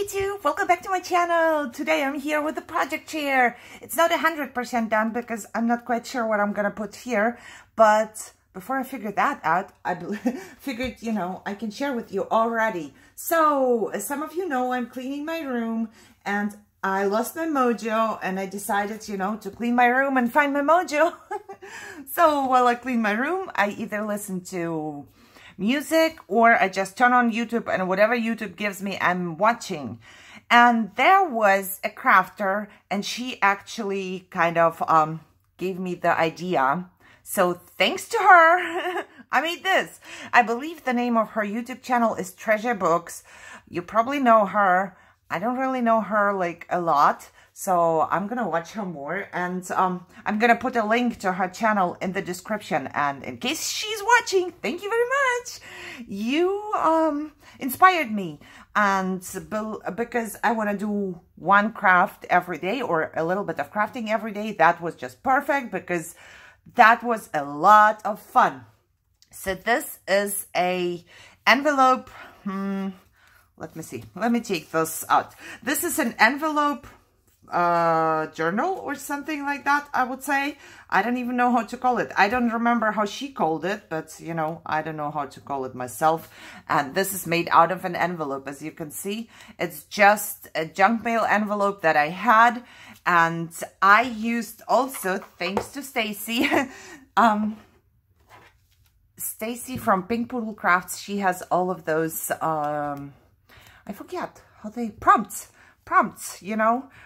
YouTube, welcome back to my channel. Today I'm here with the project chair. It's not 100% done because I'm not quite sure what I'm gonna put here, but before I figure that out, I figured, I can share with you already. So, as some of you know, I'm cleaning my room and I lost my mojo and I decided, to clean my room and find my mojo. So while I clean my room, I either listen to music or I just turn on YouTube and whatever YouTube gives me, I'm watching. And there was a crafter and she actually kind of gave me the idea. So thanks to her, I made this. I believe the name of her YouTube channel is Treasure Books. You probably know her. I don't really know her like a lot, so I'm gonna watch her more, and I'm gonna put a link to her channel in the description. And in case she's watching, thank you very much. You inspired me, and because I want to do one craft every day or a little bit of crafting every day, that was just perfect because that was a lot of fun. So this is a envelope. Let me see. Let me take this out. This is an envelope journal or something like that, I would say. I don't even know how to call it. I don't remember how she called it, but, I don't know how to call it myself. And this is made out of an envelope, as you can see. It's just a junk mail envelope that I had. And I used also, thanks to Stacy, Stacy from Pink Poodle Crafts, she has all of those... I forget how they prompts,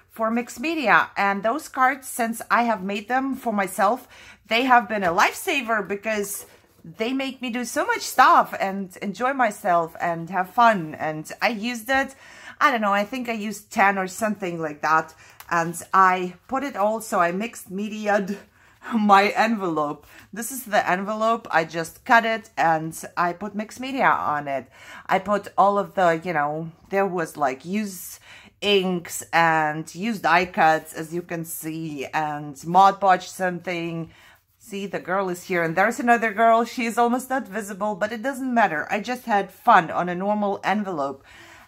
for mixed media. And those cards, since I have made them for myself, they have been a lifesaver because they make me do so much stuff and enjoy myself and have fun. And I used it, I don't know, I think I used 10 or something like that. And I put it all, so I mixed media'd my envelope. This is the envelope. I just cut it and I put mixed media on it. I put all of the, there was like used inks and used die cuts, as you can see, and Mod Podge something. See, the girl is here and there's another girl. She is almost not visible, but it doesn't matter. I just had fun on a normal envelope.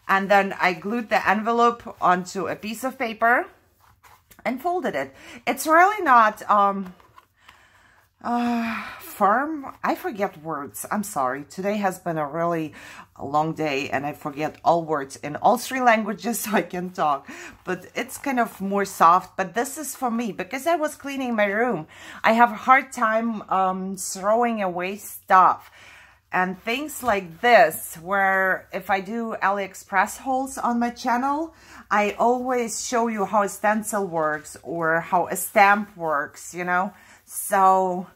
And then I glued the envelope onto a piece of paper and folded it. It's really not firm. I forget words. I'm sorry. Today has been a really long day and I forget all words in all 3 languages so I can talk. But it's kind of more soft. But this is for me because I was cleaning my room. I have a hard time throwing away stuff. And things like this, where if I do AliExpress hauls on my channel, I always show you how a stencil works or how a stamp works, So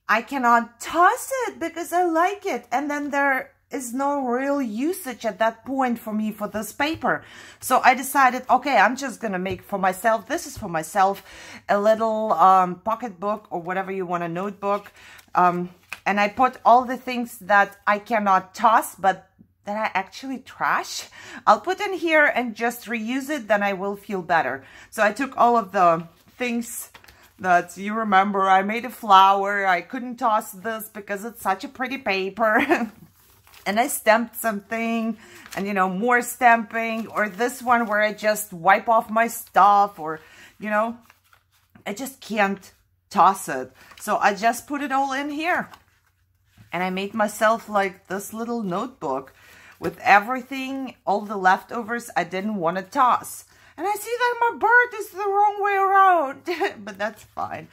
I cannot toss it because I like it. And then there is no real usage at that point for me for this paper. So I decided, okay, I'm just going to make for myself, this is for myself, a little pocket book or whatever you want, a notebook. And I put all the things that I cannot toss, but that I actually trash. I'll put in here and just reuse it, then I will feel better. So I took all of the things that you remember. I made a flower. I couldn't toss this because it's such a pretty paper. And I stamped something and, more stamping. Or this one where I just wipe off my stuff or, I just can't toss it. So I just put it all in here. And I made myself like this little notebook with everything, all the leftovers I didn't want to toss. And I see that my bird is the wrong way around, but that's fine.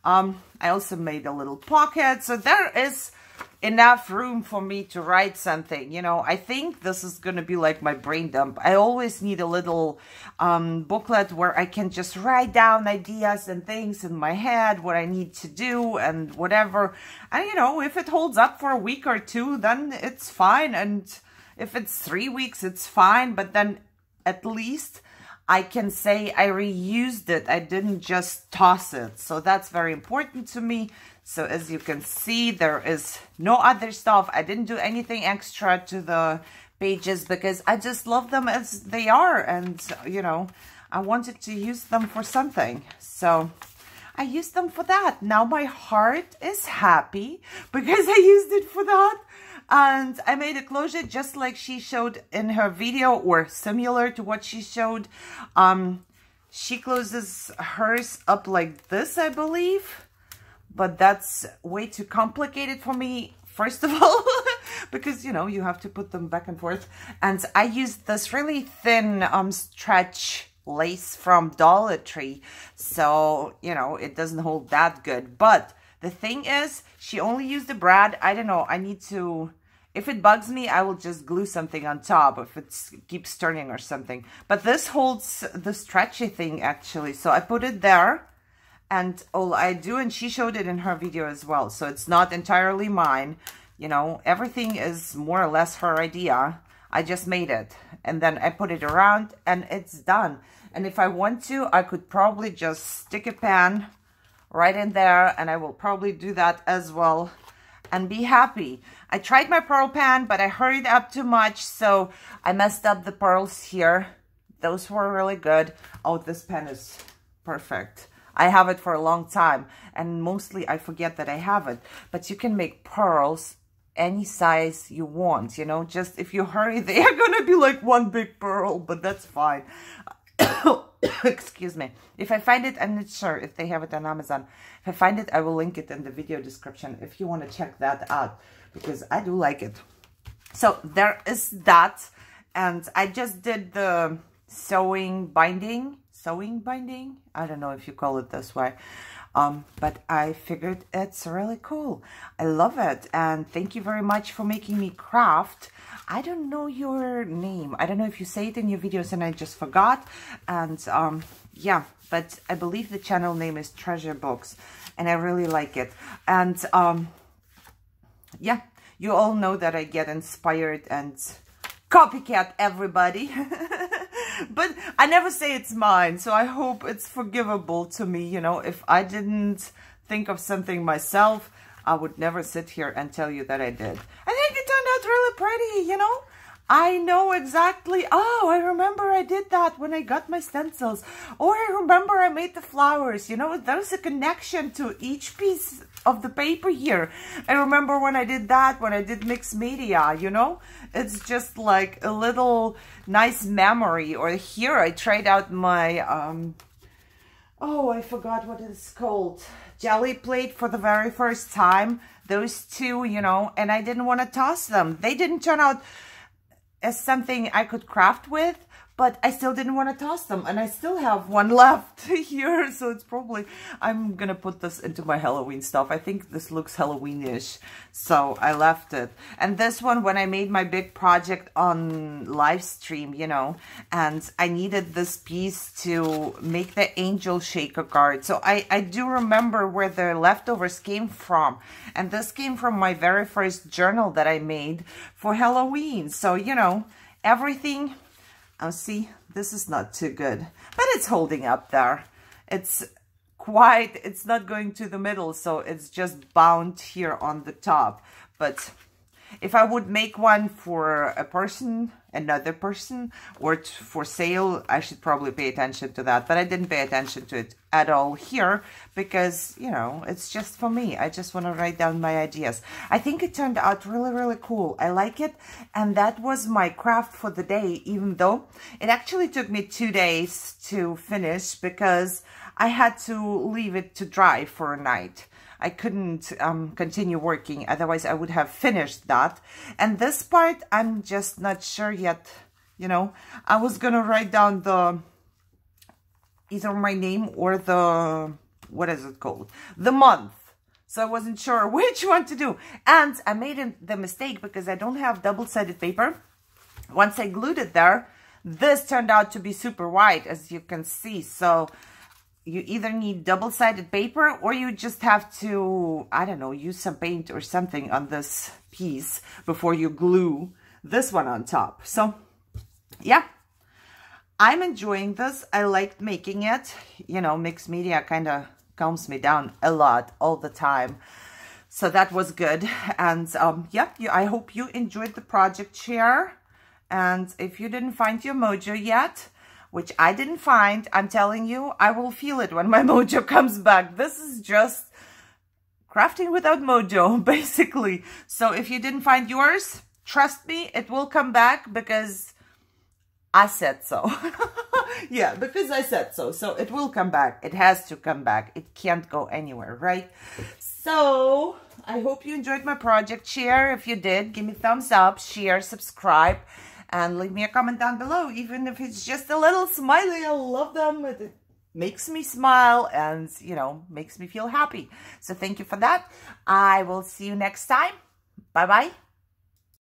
I also made a little pocket. So there is enough room for me to write something. I think this is going to be like my brain dump. I always need a little booklet where I can just write down ideas and things in my head, what I need to do and whatever. And, if it holds up for a week or 2, then it's fine. And if it's 3 weeks, it's fine. But then at least I can say I reused it. I didn't just toss it. So that's very important to me. So as you can see, there is no other stuff. I didn't do anything extra to the pages because I just love them as they are. And, I wanted to use them for something. So I used them for that. Now my heart is happy because I used it for that. And I made a closure just like she showed in her video, or similar to what she showed. She closes hers up like this, I believe, but that's way too complicated for me, first of all, because, you know, you have to put them back and forth. And I used this really thin stretch lace from Dollar Tree, so, you know, it doesn't hold that good. But the thing is, she only used the brad. I don't know, I need to... If it bugs me, I will just glue something on top if it keeps turning or something. But this holds the stretchy thing, actually. So I put it there, and all I do, and she showed it in her video as well. So it's not entirely mine. You know, everything is more or less her idea. I just made it. And then I put it around, and it's done. And if I want to, I could probably just stick a pan right in there, and I will probably do that as well. And be happy. I tried my pearl pan, but I hurried up too much, so I messed up the pearls here. Those were really good. Oh, this pen is perfect. I have it for a long time, and mostly I forget that I have it. But you can make pearls any size you want, you know. Just if you hurry, they are gonna be like one big pearl, but that's fine. Excuse me. If I find it, I'm not sure if they have it on Amazon. If I find it, I will link it in the video description if you want to check that out, because I do like it. So there is that, and I just did the sewing binding. I don't know if you call it this way. But I figured it's really cool. I love it. And thank you very much for making me craft. I don't know your name. I don't know if you say it in your videos and I just forgot. And yeah, but I believe the channel name is Treasure Books, and I really like it. And yeah, you all know that I get inspired and copycat everybody. But I never say it's mine, so I hope it's forgivable to me. You know, if I didn't think of something myself, I would never sit here and tell you that I did. I think it turned out really pretty, you know. I know exactly. Oh, I remember I did that when I got my stencils. Or I remember I made the flowers. You know, there's a connection to each piece of the paper here. I remember when I did that, when I did mixed media, you know. It's just like a little nice memory. Or here I tried out my, oh, I forgot what it's called. Jelly plate for the very first time. Those two, you know, and I didn't want to toss them. They didn't turn out as something I could craft with, but I still didn't want to toss them, and I still have one left here, so it's probably, I'm gonna put this into my Halloween stuff. I think this looks Halloween-ish, so I left it. And this one, when I made my big project on live stream, you know, and I needed this piece to make the angel shaker card, so I do remember where the leftovers came from, and this came from my very first journal that I made for Halloween. So, you know, everything. Oh, see, this is not too good, but it's holding up there. It's not going to the middle, so it's just bound here on the top. But if I would make one for a person, another person, or for sale, I should probably pay attention to that. But I didn't pay attention to it at all here because, you know, it's just for me. I just want to write down my ideas. I think it turned out really, really cool. I like it. And that was my craft for the day, even though it actually took me 2 days to finish because I had to leave it to dry for a night. I couldn't continue working, otherwise I would have finished that. And this part, I'm just not sure yet, you know. I was gonna write down either my name or the, what is it called? The month. So I wasn't sure which one to do. And I made the mistake because I don't have double-sided paper. Once I glued it there, this turned out to be super white, as you can see. So you either need double-sided paper or you just have to, I don't know, use some paint or something on this piece before you glue this one on top. So, yeah, I'm enjoying this. I liked making it. You know, mixed media kind of calms me down a lot all the time. So that was good. And, yeah, I hope you enjoyed the project share. And if you didn't find your mojo yet, which I didn't find, I'm telling you, I will feel it when my mojo comes back. This is just crafting without mojo, basically. So if you didn't find yours, trust me, it will come back because I said so. Yeah, because I said so. So it will come back. It has to come back. It can't go anywhere, right? So I hope you enjoyed my project. Share if you did. Give me a thumbs up, share, subscribe, and leave me a comment down below. Even if it's just a little smiley, I love them. It makes me smile and, you know, makes me feel happy. So thank you for that. I will see you next time. Bye-bye.